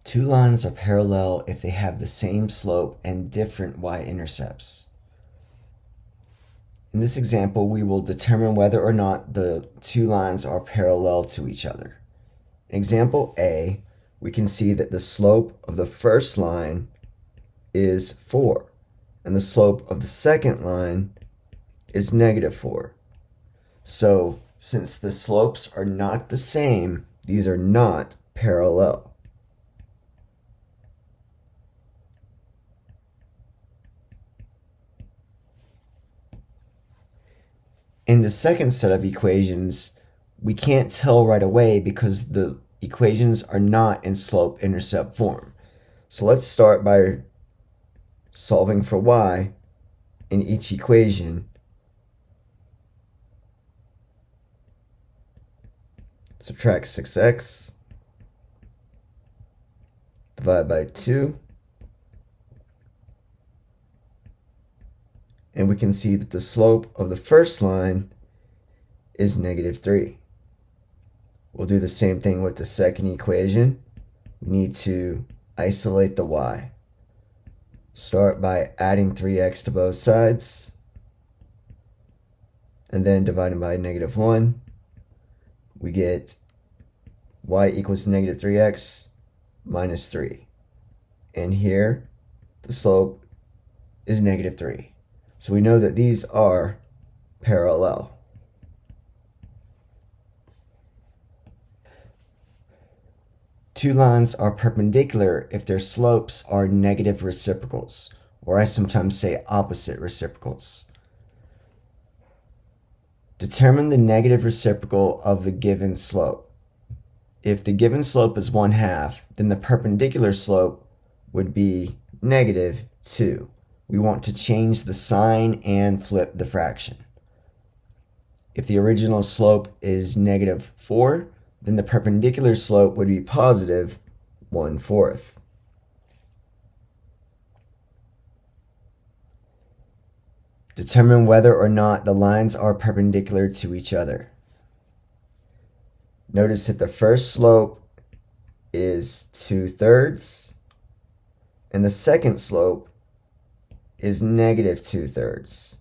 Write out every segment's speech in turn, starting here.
Two lines are parallel if they have the same slope and different y-intercepts. In this example, we will determine whether or not the two lines are parallel to each other. In example A, we can see that the slope of the first line is 4, and the slope of the second line is -4. So, since the slopes are not the same, these are not parallel. In the second set of equations, we can't tell right away because the equations are not in slope-intercept form. So let's start by solving for y in each equation. Subtract 6x, divide by 2, and we can see that the slope of the first line is -3. We'll do the same thing with the second equation. We need to isolate the y. Start by adding 3x to both sides, and then dividing by -1. We get y equals -3x minus 3. And here, the slope is -3. So we know that these are parallel. Two lines are perpendicular if their slopes are negative reciprocals, or I sometimes say opposite reciprocals. Determine the negative reciprocal of the given slope. If the given slope is 1/2, then the perpendicular slope would be -2. We want to change the sign and flip the fraction. If the original slope is -4, then the perpendicular slope would be positive 1/4. Determine whether or not the lines are perpendicular to each other. Notice that the first slope is 2/3, and the second slope is -2/3.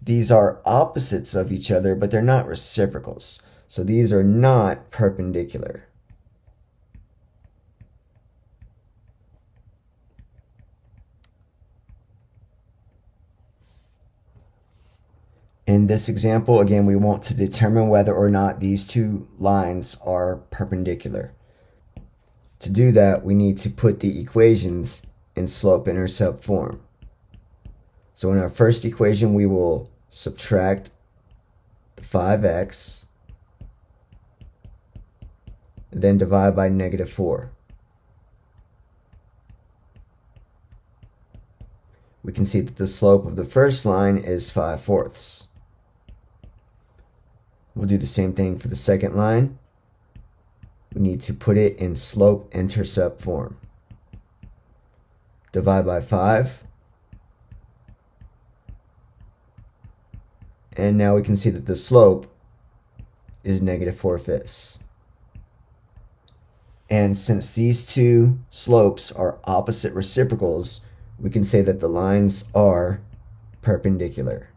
These are opposites of each other, but they're not reciprocals. So these are not perpendicular. In this example, again, we want to determine whether or not these two lines are perpendicular. To do that, we need to put the equations in slope-intercept form. So in our first equation, we will subtract the 5x, then divide by -4. We can see that the slope of the first line is 5/4. We'll do the same thing for the second line. We need to put it in slope-intercept form. Divide by 5. And now we can see that the slope is -4/5. And since these two slopes are opposite reciprocals, we can say that the lines are perpendicular.